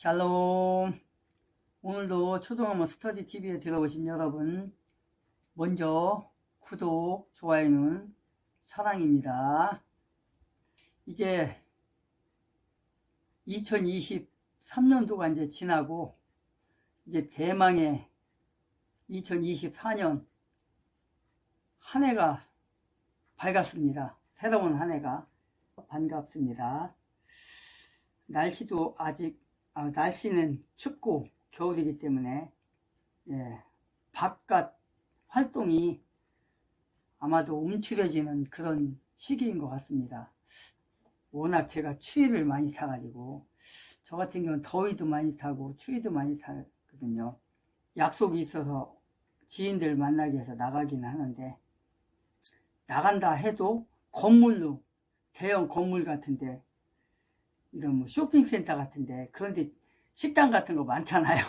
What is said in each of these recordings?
샬롬. 오늘도 초등학교 스터디 TV에 들어오신 여러분, 먼저 구독, 좋아요는 사랑입니다. 이제 2023년도가 이제 지나고 이제 대망의 2024년 한 해가 밝았습니다. 새로운 한 해가 반갑습니다. 날씨도 날씨는 춥고 겨울이기 때문에 바깥 활동이 아마도 움츠려지는 그런 시기인 것 같습니다. 워낙 제가 추위를 많이 타가지고, 저 같은 경우는 더위도 많이 타고 추위도 많이 타거든요. 약속이 있어서 지인들 만나기 위해서 나가기는 하는데, 나간다 해도 건물로, 대형 건물 같은데, 이런 뭐 쇼핑센터 같은데, 그런데 식당 같은 거 많잖아요.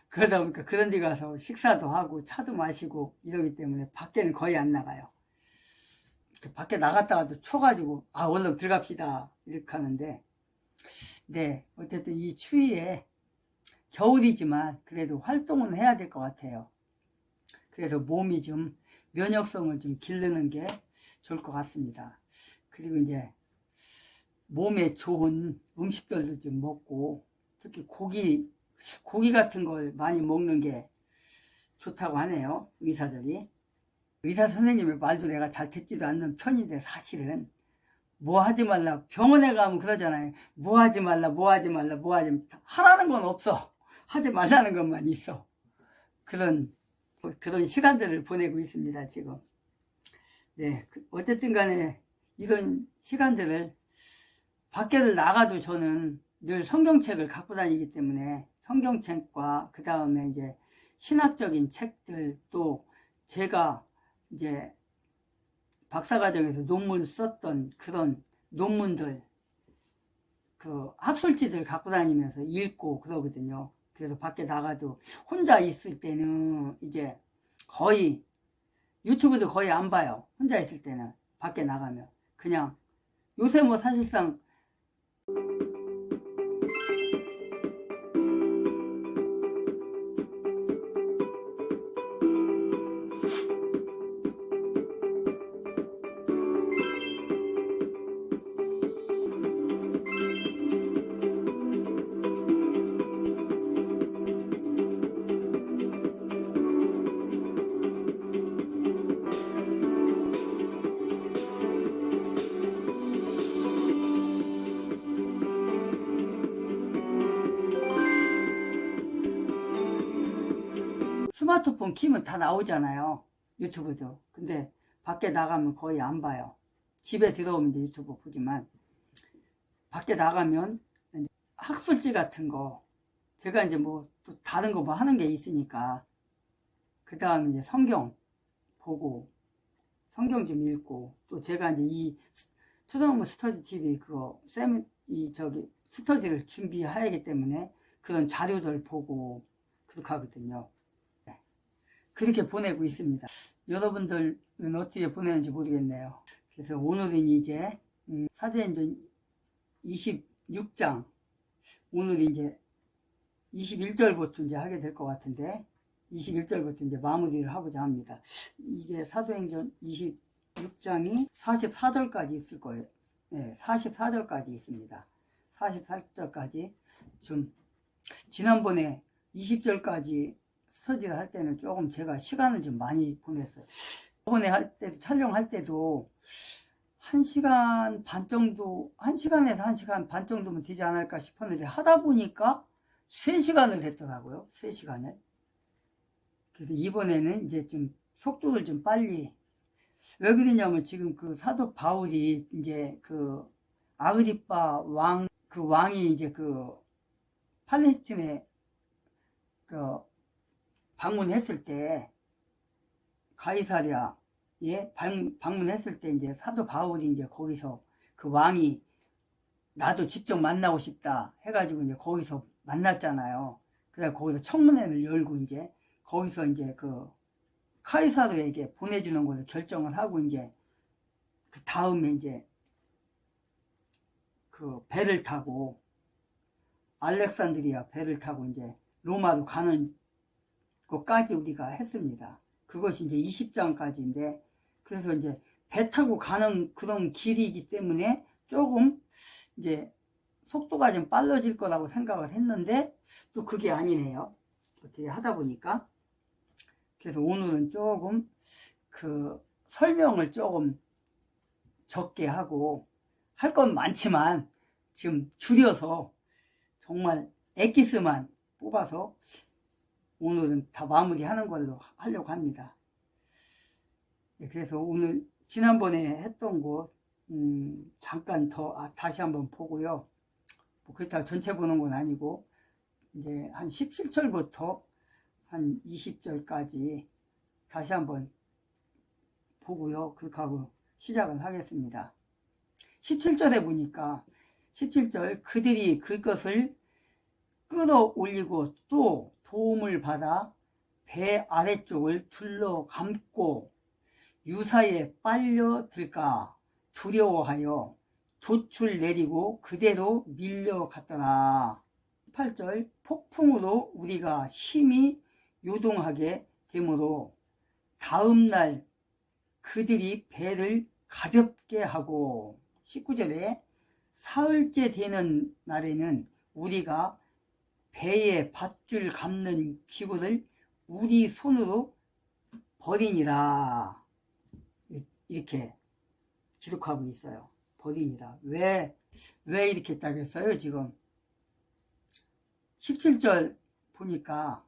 그러다 보니까 그런 데 가서 식사도 하고 차도 마시고 이러기 때문에 밖에는 거의 안 나가요. 밖에 나갔다가도 쳐가지고 얼른 들어갑시다 이렇게 하는데, 어쨌든 이 추위에 겨울이지만 그래도 활동은 해야 될 것 같아요. 그래서 몸이 좀 면역성을 좀 기르는 게 좋을 것 같습니다. 그리고 이제 몸에 좋은 음식들도 좀 먹고, 특히 고기 같은 걸 많이 먹는 게 좋다고 하네요, 의사들이. 의사 선생님의 말도 내가 잘 듣지도 않는 편인데, 사실은 뭐 하지 말라, 병원에 가면 그러잖아요. 뭐 하지 말라, 뭐 하지 말라, 뭐 하지 말라. 하라는 건 없어. 하지 말라는 것만 있어. 그런 시간들을 보내고 있습니다, 지금. 어쨌든 간에 이런 시간들을 밖에를 나가도 저는 늘 성경책을 갖고 다니기 때문에, 성경책과 그 다음에 이제 신학적인 책들, 또 제가 이제 박사과정에서 논문 썼던 그런 논문들, 그 학술지들 갖고 다니면서 읽고 그러거든요. 그래서 밖에 나가도 혼자 있을 때는 이제 거의 유튜브도 거의 안 봐요. 혼자 있을 때는. 밖에 나가면 그냥, 요새 뭐 사실상 스마트폰 키면 다 나오잖아요, 유튜브도. 근데 밖에 나가면 거의 안 봐요. 집에 들어오면 이제 유튜브 보지만, 밖에 나가면 이제 학술지 같은 거, 제가 이제 뭐 또 다른 거 뭐 하는 게 있으니까, 그 다음에 이제 성경 보고, 성경 좀 읽고, 또 제가 이제 이 초등학교 스터디 TV 스터디를 준비해야하기 때문에 그런 자료들 보고 그렇게 하거든요. 그렇게 보내고 있습니다. 여러분들은 어떻게 보내는지 모르겠네요. 그래서 오늘은 이제 사도행전 26장, 오늘 이제 21절부터 이제 하게 될 것 같은데, 21절부터 이제 마무리를 하고자 합니다. 이게 사도행전 26장이 44절까지 있을 거예요. 44절까지 있습니다. 44절까지 좀, 지난번에 20절까지 스터디를 할 때는 조금 제가 시간을 좀 많이 보냈어요. 저번에 촬영할 때도 1시간 반 정도, 1시간에서 1시간 반 정도면 되지 않을까 싶었는데, 하다 보니까 3시간을 했더라고요. 3시간을. 그래서 이번에는 이제 좀 속도를 좀 빨리, 왜 그러냐면 지금 그 사도 바울이 이제 그 아그리빠 왕이 이제 그 팔레스틴에 그 방문했을 때, 가이사랴에 방문했을 때 이제 사도 바울이 이제 거기서 그 왕이 나도 직접 만나고 싶다 해가지고 이제 거기서 만났잖아요. 그래서 거기서 청문회를 열고 이제 거기서 이제 그 카이사르에게 보내주는 걸로 결정을 하고, 이제 그 다음에 이제 그 배를 타고 알렉산드리아 배를 타고 이제 로마로 가는 것까지 우리가 했습니다. 그것이 이제 20장까지인데, 그래서 이제 배 타고 가는 그런 길이기 때문에 조금 이제 속도가 좀 빨라질 거라고 생각을 했는데, 또 그게 아니네요. 어떻게 하다 보니까. 그래서 오늘은 조금 그 설명을 조금 적게 하고, 할 건 많지만 지금 줄여서 정말 엑기스만 뽑아서 오늘은 다 마무리하는 걸로 하려고 합니다. 그래서 오늘 지난번에 했던 곳 잠깐 더 다시 한번 보고요. 뭐 그렇다고 전체 보는 건 아니고 이제 한 17절부터 한 20절까지 다시 한번 보고요. 그렇게 하고 시작을 하겠습니다. 17절에 보니까 17절 그들이 그것을 끌어올리고 또 도움을 받아 배 아래쪽을 둘러 감고 유사에 빨려들까 두려워하여 돛을 내리고 그대로 밀려갔더라. 18절 폭풍으로 우리가 심히 요동하게 되므로 다음날 그들이 배를 가볍게 하고 19절에 사흘째 되는 날에는 우리가 배에 밧줄 감는 기구를 우리 손으로 버리니라. 이렇게 기록하고 있어요. 버리니라. 왜 이렇게 했다고 했어요? 지금 17절 보니까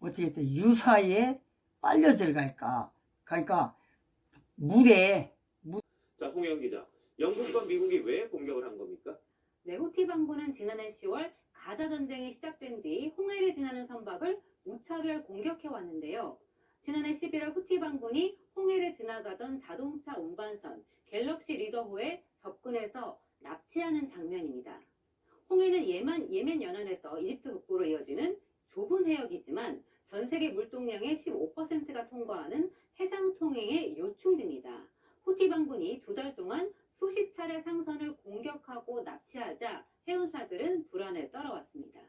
어떻게 했대? 유사에 빨려 들어갈까? 그러니까 물에 자, 홍영 기자. 영국과 미국이 왜 공격을 한 겁니까? 네, 후티 반군은 지난해 10월 가자 전쟁이 시작된 뒤 홍해를 지나는 선박을 무차별 공격해 왔는데요. 지난해 11월 후티 반군이 홍해를 지나가던 자동차 운반선 갤럭시 리더호에 접근해서 납치하는 장면입니다. 홍해는 예멘 연안에서 이집트 북부로 이어지는 좁은 해역이지만 전 세계 물동량의 15%가 통과하는 해상 통행의 요충지입니다. 후티 반군이 2달 동안 수십 차례 상선을 공격하고 납치하자 해운사들은 불안에 떨어왔습니다.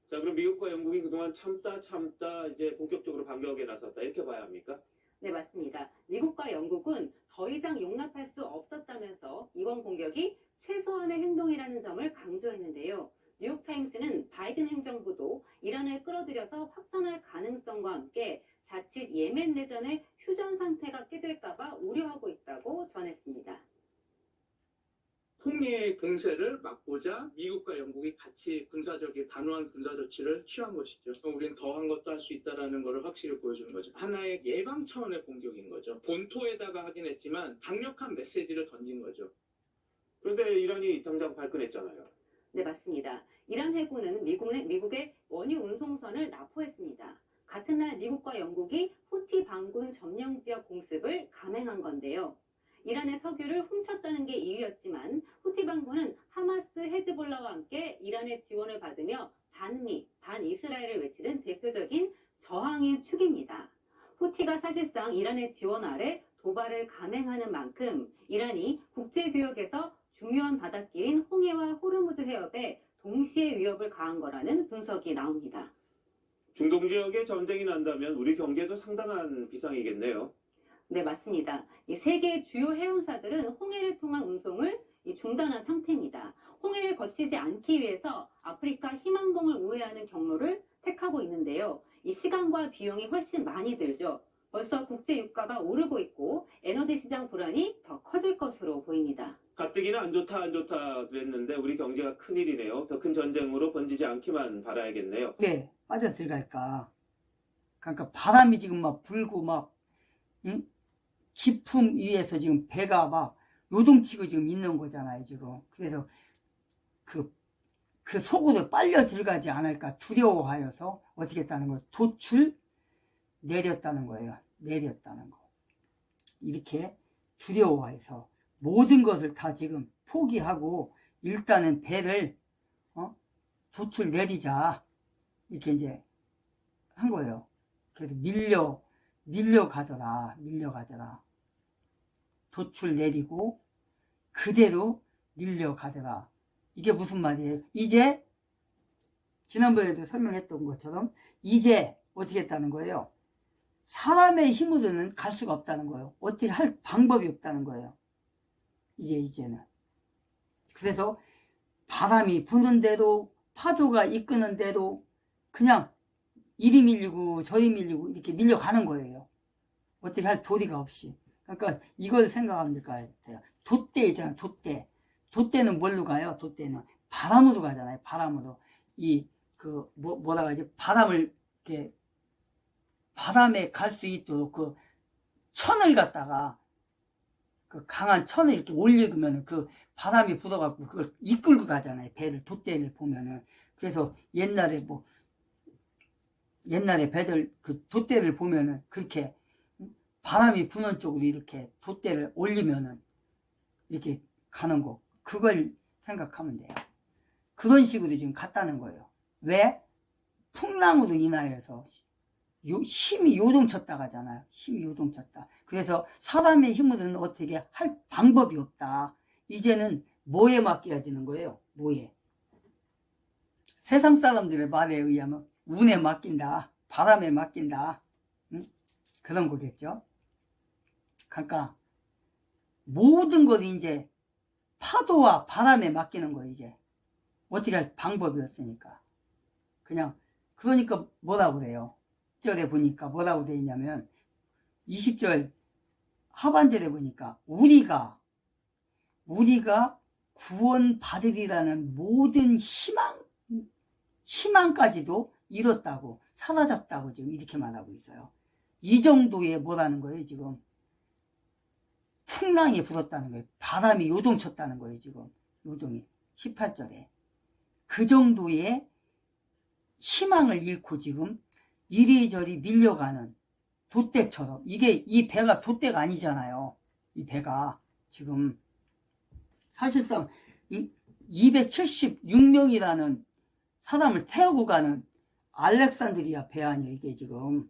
자, 그럼 미국과 영국이 그동안 참다 이제 본격적으로 반격에 나섰다 이렇게 봐야 합니까? 네, 맞습니다. 미국과 영국은 더 이상 용납할 수 없었다면서 이번 공격이 최소한의 행동이라는 점을 강조했는데요. 뉴욕타임스는 바이든 행정부도 이란을 끌어들여서 확전할 가능성과 함께 자칫 예멘 내전의 휴전 상태가 깨질까봐 우려하고 있다고 전했습니다. 홍해 공세를 막고자 미국과 영국이 같이 단호한 군사 조치를 취한 것이죠. 우리는 더한 것도 할 수 있다는 것을 확실히 보여주는 거죠. 하나의 예방 차원의 공격인 거죠. 본토에다가 하긴 했지만 강력한 메시지를 던진 거죠. 그런데 이란이 당장 발끈했잖아요. 네, 맞습니다. 이란 해군은 미국의 원유 운송선을 납포했습니다. 같은 날 미국과 영국이 후티 반군 점령 지역 공습을 감행한 건데요. 이란의 석유를 훔쳤다는 게 이유였지만 후티 반군은 하마스 헤즈볼라와 함께 이란의 지원을 받으며 반미, 반이스라엘을 외치는 대표적인 저항의 축입니다. 후티가 사실상 이란의 지원 아래 도발을 감행하는 만큼 이란이 국제교역에서 중요한 바닷길인 홍해와 호르무즈 해협에 동시에 위협을 가한 거라는 분석이 나옵니다. 중동 지역에 전쟁이 난다면 우리 경제도 상당한 비상이겠네요. 네, 맞습니다. 이 세계 주요 해운사들은 홍해를 통한 운송을 중단한 상태입니다. 홍해를 거치지 않기 위해서 아프리카 희망봉을 우회하는 경로를 택하고 있는데요. 이 시간과 비용이 훨씬 많이 들죠. 벌써 국제 유가가 오르고 있고 에너지 시장 불안이 더 커질 것으로 보입니다. 가뜩이나 안 좋다 그랬는데 우리 경제가 큰일이네요. 더 큰 전쟁으로 번지지 않기만 바라야겠네요. 왜 빠져 들어갈까? 그러니까 바람이 지금 막 불고 막 응? 깊음 위에서 지금 배가 막 요동치고 지금 있는 거잖아요, 지금. 그래서 그 속으로 빨려 들어가지 않을까 두려워하여서 어떻게 했다는 거예요? 돛을 내렸다는 거예요. 내렸다는 거. 이렇게 두려워해서 모든 것을 다 지금 포기하고 일단은 배를 돛을 내리자 이렇게 이제 한 거예요. 그래서 밀려가더라. 돛을 내리고 그대로 밀려가더라. 이게 무슨 말이에요? 이제 지난번에도 설명했던 것처럼 이제 어떻게 했다는 거예요? 사람의 힘으로는 갈 수가 없다는 거예요. 어떻게 할 방법이 없다는 거예요. 이게 이제는. 그래서 바람이 부는 대로 파도가 이끄는 대로 그냥 이리 밀리고 저리 밀리고 이렇게 밀려가는 거예요. 어떻게 할 도리가 없이. 그러니까 이걸 생각하면 될 것 같아요. 돛대 있잖아요. 돛대. 돛대는 뭘로 가요? 돛대는 바람으로 가잖아요. 바람으로. 뭐라고 하지? 바람을 이렇게 바람에 갈 수 있도록 그 천을 갖다가 그 강한 천을 이렇게 올리면 그 바람이 불어갖고 그걸 이끌고 가잖아요. 배를, 돛대를 보면은. 그래서 옛날에 배들 그 돛대를 보면은 그렇게 바람이 부는 쪽으로 이렇게 돛대를 올리면은 이렇게 가는 거. 그걸 생각하면 돼요. 그런 식으로 지금 갔다는 거예요. 왜? 풍랑으로 인하여서 힘이 요동쳤다 가잖아요. 힘이 요동쳤다. 그래서 사람의 힘으로는 어떻게 할 방법이 없다. 이제는 뭐에 맡겨지는 거예요? 뭐에? 세상 사람들의 말에 의하면 운에 맡긴다. 바람에 맡긴다. 그런 거겠죠. 그러니까 모든 것을 이제 파도와 바람에 맡기는 거예요. 이제 어떻게 할 방법이 없으니까. 그러니까 뭐라고 그래요? 10절에 보니까 뭐라고 되어 있냐면 20절 하반절에 보니까 우리가 구원받으리라는 모든 희망까지도 잃었다고, 사라졌다고 지금 이렇게 말하고 있어요. 이 정도의 뭐라는 거예요, 지금. 풍랑이 불었다는 거예요. 바람이 요동쳤다는 거예요, 지금. 요동이. 18절에. 그 정도의 희망을 잃고 지금 이리저리 밀려가는 돛대처럼. 이 배가 돛대가 아니잖아요. 이 배가 지금 사실상 276명이라는 사람을 태우고 가는 알렉산드리아 배 아니에요, 이게 지금.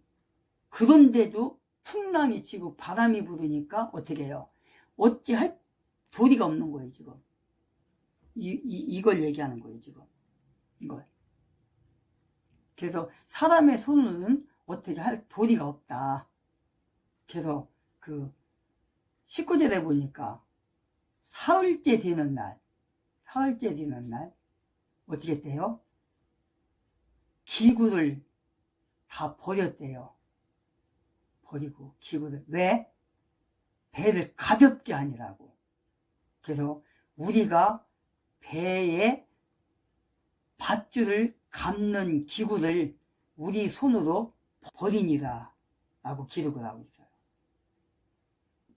그런데도 풍랑이 치고 바람이 부르니까 어떻게 해요? 어찌할 도리가 없는 거예요, 지금. 이걸 얘기하는 거예요, 지금. 이걸. 그래서 사람의 손으로는 어떻게 할 도리가 없다. 그래서 19절에 보니까 사흘째 되는 날 어떻게 돼요? 기구를 다 버렸대요. 버리고 기구를. 왜? 배를 가볍게 하니라고. 그래서 우리가 배에 밧줄을 감는 기구를 우리 손으로 버리니라 라고 기록을 하고 있어요.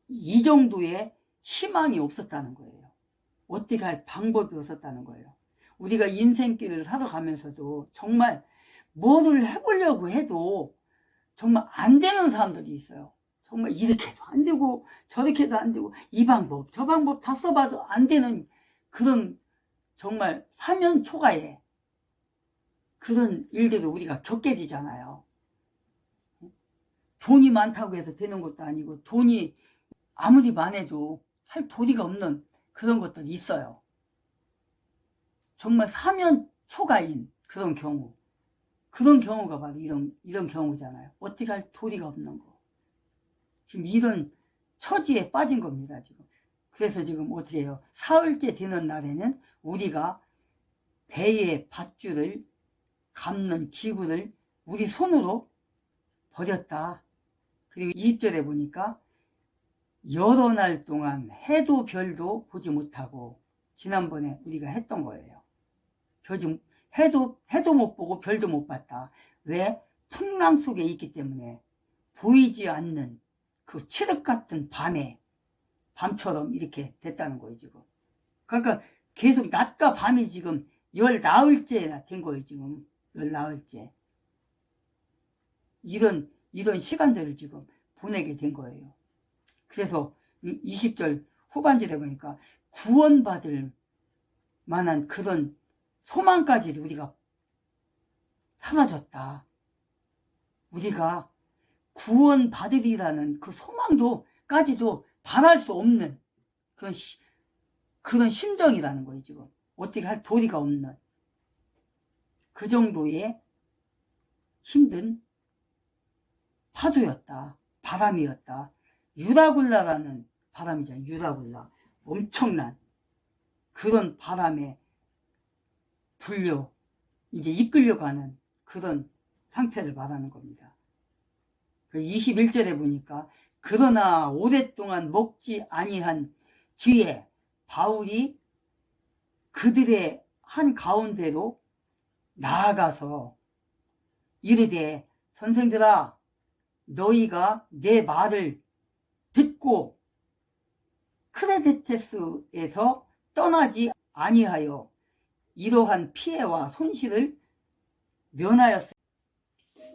이 정도의 희망이 없었다는 거예요. 어떻게 할 방법이 없었다는 거예요. 우리가 인생길을 살아가면서도 정말 뭐를 해보려고 해도 정말 안 되는 사람들이 있어요. 정말 이렇게도 안 되고 저렇게도 안 되고 이 방법 저 방법 다 써봐도 안 되는 그런 정말 사면 초가에 그런 일들을 우리가 겪게 되잖아요. 돈이 많다고 해서 되는 것도 아니고 돈이 아무리 많아도 할 도리가 없는 그런 것들이 있어요. 정말 사면 초가인 그런 경우가 바로 이런 경우잖아요. 어떻게 할 도리가 없는 거. 지금 이런 처지에 빠진 겁니다, 지금. 그래서 지금 어떻게 해요? 사흘째 되는 날에는 우리가 배의 밧줄을 감는 기구를 우리 손으로 버렸다. 그리고 20절에 보니까 여러 날 동안 해도 별도 보지 못하고 지난번에 우리가 했던 거예요. 해도 못 보고 별도 못 봤다. 왜? 풍랑 속에 있기 때문에 보이지 않는 그 칠흑 같은 밤처럼 이렇게 됐다는 거예요, 지금. 그러니까 계속 낮과 밤이 지금 10나흘째나 된 거예요, 지금. 10나흘째. 이런 시간들을 지금 보내게 된 거예요. 그래서 20절 후반절에 보니까 구원받을 만한 그런 소망까지도 우리가 사라졌다. 우리가 구원받으리라는 그 소망도까지도 바랄 수 없는 그런 심정이라는 거예요, 지금. 어떻게 할 도리가 없는. 그 정도의 힘든 파도였다. 바람이었다. 유라굴라라는 바람이잖아요. 유라굴라. 엄청난 그런 바람에 이제 이끌려가는 그런 상태를 말하는 겁니다. 21절에 보니까 그러나 오랫동안 먹지 아니한 뒤에 바울이 그들의 한 가운데로 나아가서 이르되 선생들아 너희가 내 말을 듣고 크레데테스에서 떠나지 아니하여 이러한 피해와 손실을 면하였으니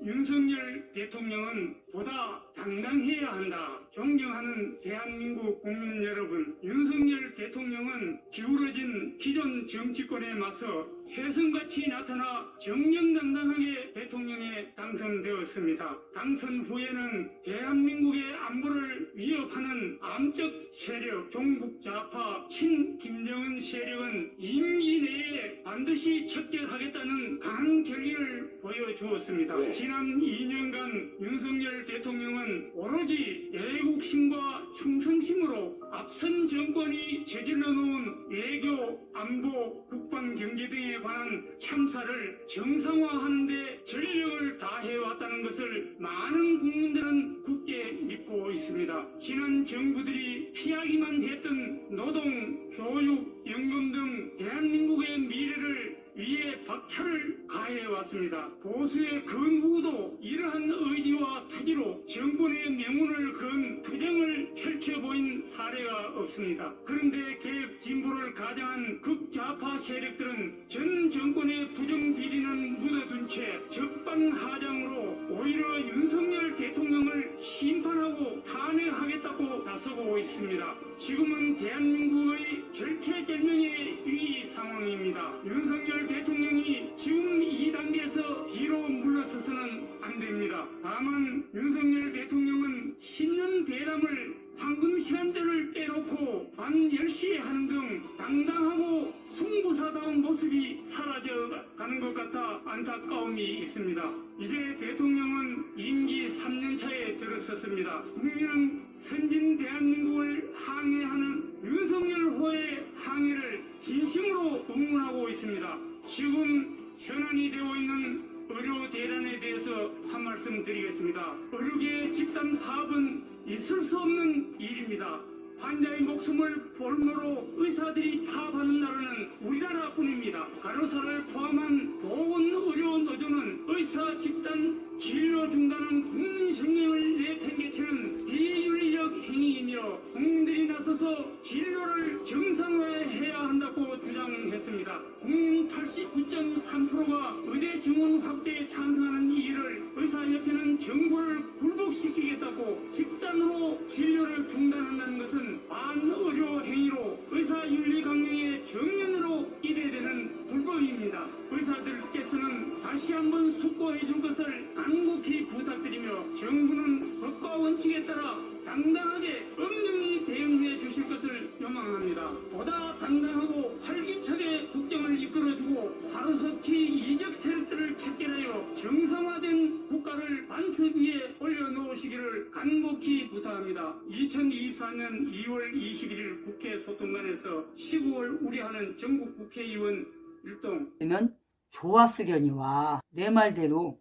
윤석열 대통령은 보다 당당해야 한다. 존경하는 대한민국 국민 여러분, 윤석열 대통령은 기울어진 기존 정치권에 맞서 혜성같이 나타나 정정당당하게 대통령에 당선되었습니다. 당선 후에는 대한민국의 안보를 위협하는 암적 세력, 종북 좌파, 친 김정은 세력은 임기 내에 반드시 척결하겠다는 강한 결의를 보여주었습니다. 지난 2년간 윤석열 대통령은 오로지 애국심과 충성심으로 앞선 정권이 저질러 놓은 외교, 안보, 국방, 경제 등에 관한 참사를 정상화하는 데 전력을 다해왔다는 것을 많은 국민들은 굳게 믿고 있습니다. 지난 정부들이 피하기만 했던 노동, 교육, 연금 등 대한민국의 미래를 위에 박차를 가해왔습니다. 보수의 그 누구도 이러한 의지와 투지로 정권의 명운을 건 투쟁을 펼쳐보인 사례가 없습니다. 그런데 개혁 진보를 가장한 극좌파 세력들은 전 정권의 부정비리는 묻어둔 채 적반하장으로 오히려 윤석열 대통령을 심판하고 탄핵하겠다고 나서고 있습니다. 지금은 대한민국의 절체절명의 위 상황입니다. 윤석열 대통령이 지금 이 단계에서 뒤로 물러서서는 안 됩니다. 다만 윤석열 대통령은 신년 대담을 황금 시간대를 빼놓고 반열시에 하는 등 당당하고 승부사다운 모습이 사라져가는 것 같아 안타까움이 있습니다. 이제 대통령은 임기 3년차에 들어섰습니다. 국민은 선진 대한민국을 항해하는 윤석열호의 항해를 진심으로 응원하고 있습니다. 지금 현안이 되어 있는 의료 대란에 대해서 한 말씀 드리겠습니다. 의료계 집단 파업은 있을 수 없는 일입니다. 환자의 목숨을 볼모로 의사들이 파업하는 나라는 우리나라뿐입니다. 간호사를 포함한 보건의료노조는 의사 집단 진료 중단은 국민 생명을 내팽개치는 비윤리적 행위이며 국민들이 나서서 진료를 정상화해야 한다고 주장했습니다. 국민 89.3%가 의대 증원 확대에 찬성하는 이 일을 의사협회는 정부를 굴복시키겠다고 집단으로 진료를 중단한다는 것은 반의료 행위로 의사윤리 강령의 정면으로 기대되는 불법입니다. 의사들께서는 다시 한번 숙고해 줄 것을 간곡히 부탁드리며 정부는 법과 원칙에 따라 당당하게 엄중히 대응해 주실 것을 요망합니다. 보다 당당하고 활기차게 국정을 이끌어주고 하루속히 이적 세력들을 척결하여 정상화된 국가를 반석 위에 올려놓으시기를 간곡히 부탁합니다. 2024년 2월 21일 국회 소통관에서 15월 우려하는 전국 국회의원 일동 면 좋았으려니와 내 말대로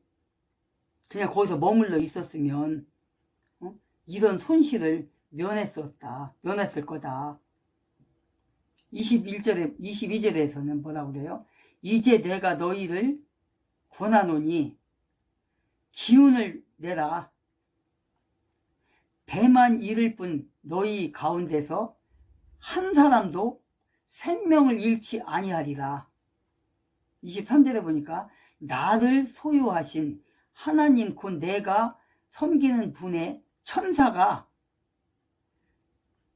그냥 거기서 머물러 있었으면 이런 손실을 면했을 거다. 22절에서는 뭐라고 그래요? 이제 내가 너희를 권하노니 기운을 내라. 배만 잃을 뿐 너희 가운데서 한 사람도 생명을 잃지 아니하리라. 23절에 보니까 나를 소유하신 하나님 곧 내가 섬기는 분의 천사가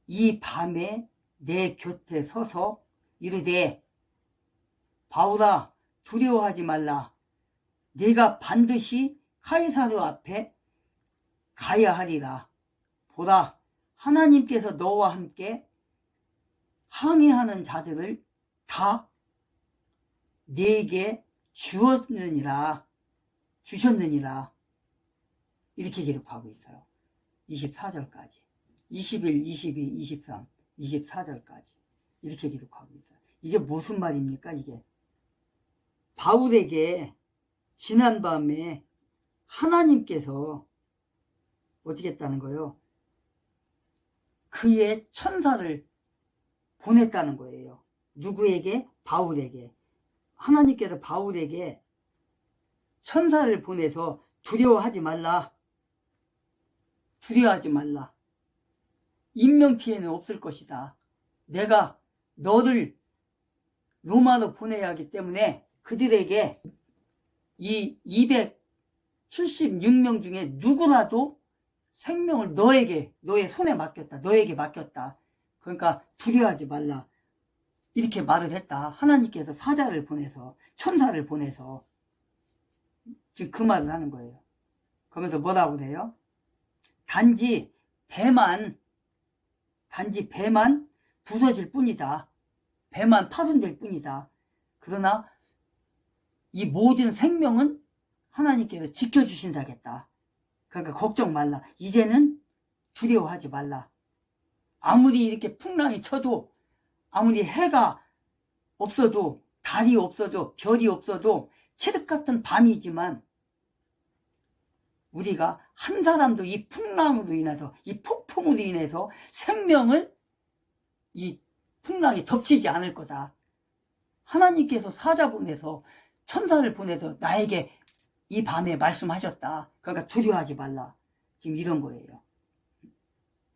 이 밤에 내 곁에 서서 이르되 바울아 두려워하지 말라. 내가 반드시 카이사르 앞에 가야 하리라. 보라 하나님께서 너와 함께 항해하는 자들을 다 네게 주셨느니라 이렇게 기록하고 있어요. 24절까지 21, 22, 23, 24절까지 이렇게 기록하고 있어요. 이게 무슨 말입니까? 이게 바울에게 지난밤에 하나님께서 어떻게 했다는 거예요? 그의 천사를 보냈다는 거예요. 누구에게? 바울에게. 하나님께서 바울에게 천사를 보내서 두려워하지 말라. 인명피해는 없을 것이다. 내가 너를 로마로 보내야 하기 때문에 그들에게 이 276명 중에 누구라도 생명을 너의 손에 맡겼다. 너에게 맡겼다. 그러니까 두려워하지 말라. 이렇게 말을 했다. 하나님께서 사자를 보내서, 천사를 보내서 지금 그 말을 하는 거예요. 그러면서 뭐라고 그래요? 단지 배만 부서질 뿐이다. 배만 파손될 뿐이다. 그러나 이 모든 생명은 하나님께서 지켜주신다겠다. 그러니까 걱정 말라. 이제는 두려워하지 말라. 아무리 이렇게 풍랑이 쳐도, 아무리 해가 없어도, 달이 없어도, 별이 없어도 칠흑 같은 밤이지만 우리가 한 사람도 이 풍랑으로 인해서, 이 폭풍으로 인해서 생명을 이 풍랑이 덮치지 않을 거다. 하나님께서 사자 보내서, 천사를 보내서 나에게 이 밤에 말씀하셨다. 그러니까 두려워하지 말라. 지금 이런 거예요.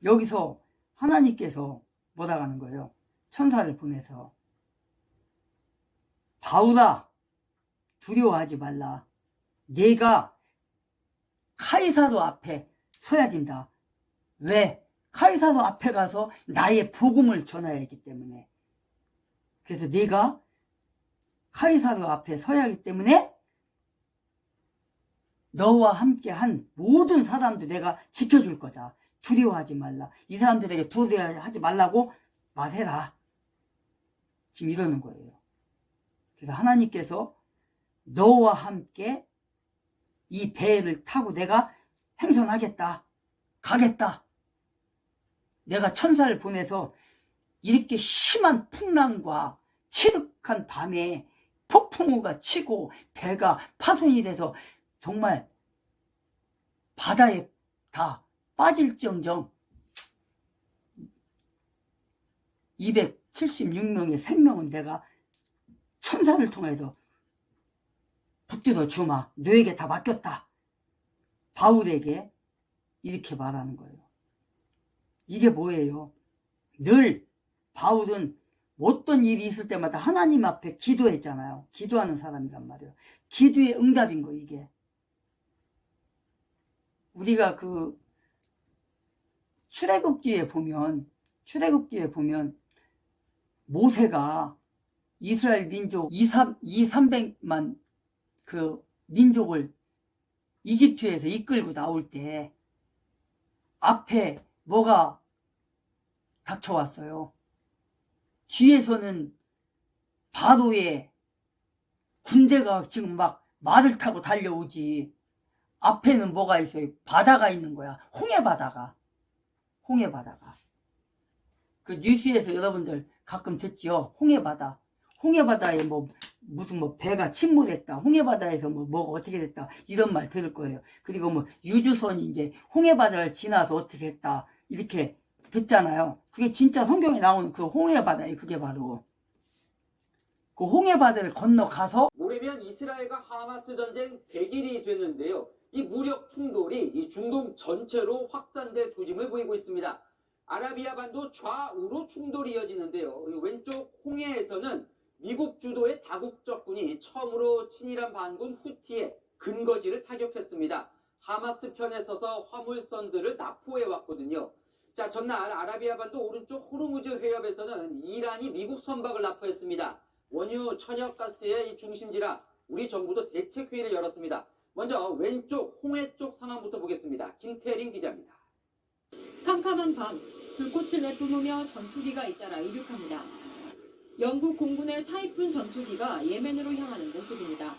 여기서 하나님께서 뭐라고 하는 거예요? 천사를 보내서 바울아, 두려워하지 말라. 네가 카이사로 앞에 서야 된다. 왜? 카이사로 앞에 가서 나의 복음을 전해야 하기 때문에. 그래서 네가 카이사로 앞에 서야 하기 때문에 너와 함께 한 모든 사람들 내가 지켜줄 거다. 두려워하지 말라. 이 사람들에게 두려워하지 말라고 말해라. 지금 이러는 거예요. 그래서 하나님께서 너와 함께 이 배를 타고 내가 행선하겠다. 가겠다. 내가 천사를 보내서 이렇게 심한 풍랑과 칠흑한 밤에 폭풍우가 치고 배가 파손이 돼서 정말 바다에 다 빠질정정 276명의 생명은 내가 천사를 통해서 붙들어 주마. 너에게 다 맡겼다. 바울에게 이렇게 말하는 거예요. 이게 뭐예요? 늘 바울은 어떤 일이 있을 때마다 하나님 앞에 기도했잖아요. 기도하는 사람이란 말이에요. 기도의 응답인 거예요, 이게. 우리가 그 출애굽기에 보면 모세가 이스라엘 민족 300만 그 민족을 이집트에서 이끌고 나올 때 앞에 뭐가 닥쳐왔어요? 뒤에서는 바로의 군대가 지금 막 말을 타고 달려오지. 앞에는 뭐가 있어요? 바다가 있는 거야. 홍해바다가. 그 뉴스에서 여러분들 가끔 듣지요? 홍해바다. 홍해바다에 무슨 배가 침몰했다. 홍해바다에서 뭐가 어떻게 됐다. 이런 말 들을 거예요. 그리고 유주선이 이제 홍해바다를 지나서 어떻게 했다. 이렇게 듣잖아요. 그게 진짜 성경에 나오는 그 홍해바다예요. 그게 바로. 그 홍해바다를 건너가서 모레면 이스라엘과 하마스 전쟁 100일이 됐는데요. 이 무력 충돌이 이 중동 전체로 확산될 조짐을 보이고 있습니다. 아라비아 반도 좌우로 충돌이 이어지는데요. 왼쪽 홍해에서는 미국 주도의 다국적군이 처음으로 친이란 반군 후티의 근거지를 타격했습니다. 하마스 편에 서서 화물선들을 납포해왔거든요. 자, 전날 아라비아 반도 오른쪽 호르무즈 해협에서는 이란이 미국 선박을 납포했습니다. 원유 천연가스의 이 중심지라 우리 정부도 대책회의를 열었습니다. 먼저 왼쪽 홍해 쪽 상황부터 보겠습니다. 김태린 기자입니다. 캄캄한 밤, 불꽃을 내뿜으며 전투기가 잇따라 이륙합니다. 영국 공군의 타이푼 전투기가 예멘으로 향하는 모습입니다.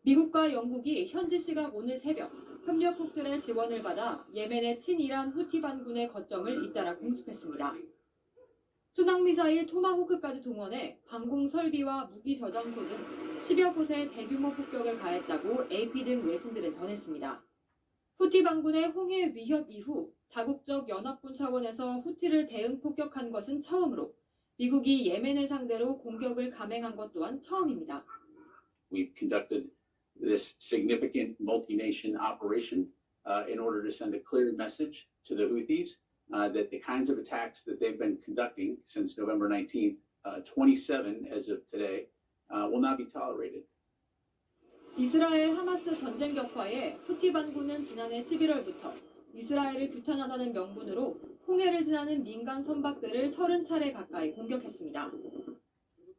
미국과 영국이 현지 시각 오늘 새벽 협력국들의 지원을 받아 예멘의 친이란 후티 반군의 거점을 잇따라 공습했습니다. 순항미사일 토마호크까지 동원해 방공 설비와 무기 저장소 등 10여 곳에 대규모 폭격을 가했다고 AP 등 외신들은 전했습니다. 후티 반군의 홍해 위협 이후 다국적 연합군 차원에서 후티를 대응 폭격한 것은 처음으로 미국이 예멘을 상대로 공격을 감행한 것 또한 처음입니다. We've conducted this significant multi-nation operation in order to send a clear message to the Houthis that the kinds of attacks that they've been conducting since November 19th, 27 as of today, will not be tolerated. 이스라엘 하마스 전쟁 격화에 후티 반군은 지난해 11월부터 이스라엘을 규탄하다는 명분으로 홍해를 지나는 민간 선박들을 30차례 가까이 공격했습니다.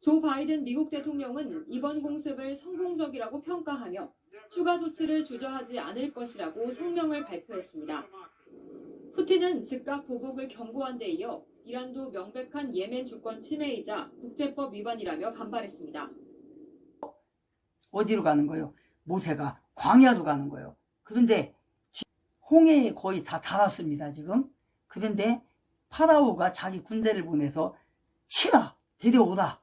조 바이든 미국 대통령은 이번 공습을 성공적이라고 평가하며 추가 조치를 주저하지 않을 것이라고 성명을 발표했습니다. 후티는 즉각 보복을 경고한 데 이어 이란도 명백한 예멘 주권 침해이자 국제법 위반이라며 반발했습니다. 어디로 가는 거예요? 모세가 광야로 가는 거예요. 그런데 홍해에 거의 다 닿았습니다, 지금. 그런데 파라오가 자기 군대를 보내서 치라! 데려오라!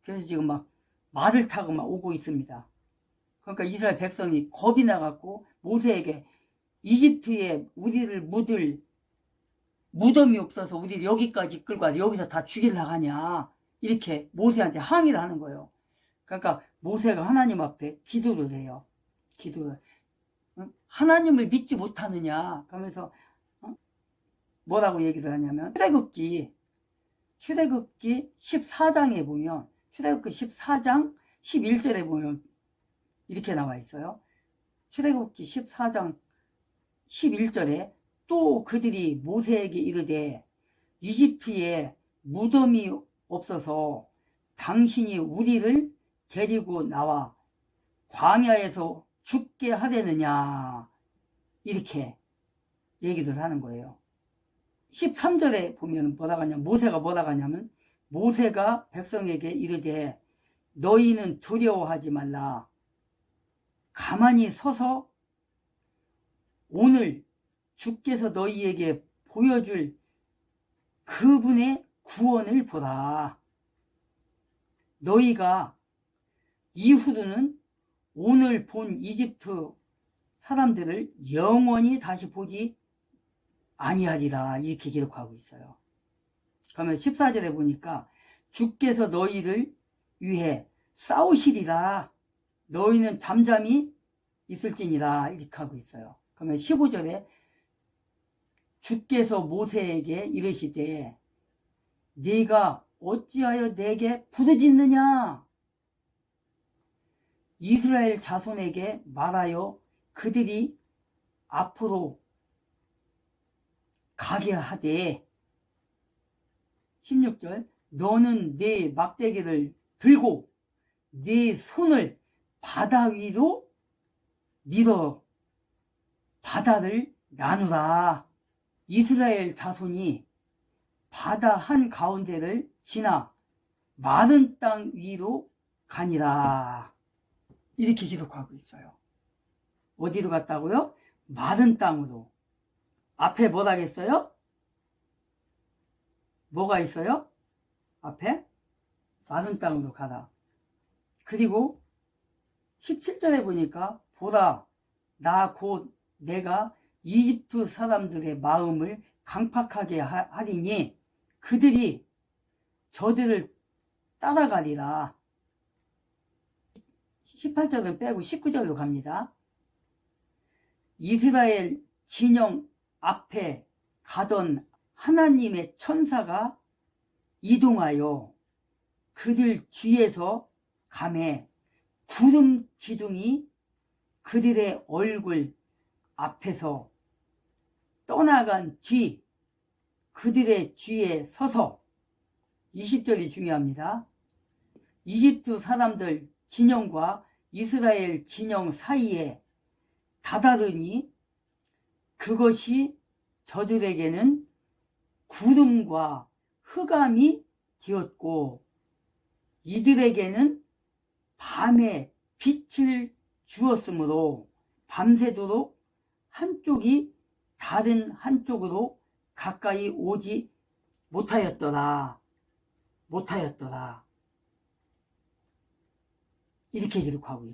그래서 지금 막 말을 타고 막 오고 있습니다. 그러니까 이스라엘 백성이 겁이 나갖고 모세에게 이집트에 우리를 묻을 무덤이 없어서 우리를 여기까지 끌고 와서 여기서 다 죽이려고 하냐. 이렇게 모세한테 항의를 하는 거예요. 그러니까 모세가 하나님 앞에 기도를 해요. 기도를. 하나님을 믿지 못하느냐. 그러면서 뭐라고 얘기를 하냐면 출애굽기 14장에 보면 출애굽기 14장 11절에 보면 이렇게 나와 있어요. 출애굽기 14장 11절에 또 그들이 모세에게 이르되 이집트에 무덤이 없어서 당신이 우리를 데리고 나와 광야에서 죽게 하려느냐 이렇게 얘기를 하는 거예요. 13절에 보면 모세가 뭐라고 하냐면 모세가 백성에게 이르되 너희는 두려워하지 말라. 가만히 서서 오늘 주께서 너희에게 보여줄 그분의 구원을 보라. 너희가 이후로는 오늘 본 이집트 사람들을 영원히 다시 보지 아니하리라. 이렇게 기록하고 있어요. 그러면 14절에 보니까 주께서 너희를 위해 싸우시리라. 너희는 잠잠히 있을지니라. 이렇게 하고 있어요. 그러면 15절에 주께서 모세에게 이르시되 네가 어찌하여 내게 부르짖느냐. 이스라엘 자손에게 말하여 그들이 앞으로 가게 하되 16절 너는 네 막대기를 들고 네 손을 바다 위로 밀어 바다를 나누라. 이스라엘 자손이 바다 한가운데를 지나 마른 땅 위로 가니라. 이렇게 기록하고 있어요. 어디로 갔다고요? 마른 땅으로. 앞에 뭐라 했어요? 뭐가 있어요? 앞에 마른 땅으로 가라. 그리고 17절에 보니까 보라 나 곧 내가 이집트 사람들의 마음을 강팍하게 하리니 그들이 저들을 따라가리라. 18절은 빼고 19절로 갑니다. 이스라엘 진영 앞에 가던 하나님의 천사가 이동하여 그들 뒤에서 가매 구름 기둥이 그들의 얼굴 앞에서 떠나간 뒤 그들의 뒤에 서서 20절이 중요합니다. 이집트 사람들 진영과 이스라엘 진영 사이에 다다르니 그것이 저들에게는 구름과 흑암이 되었고 이들에게는 밤에 빛을 주었으므로 밤새도록 한쪽이 다른 한쪽으로 가까이 오지 못하였더라. 이렇게 기록하고 있습니다.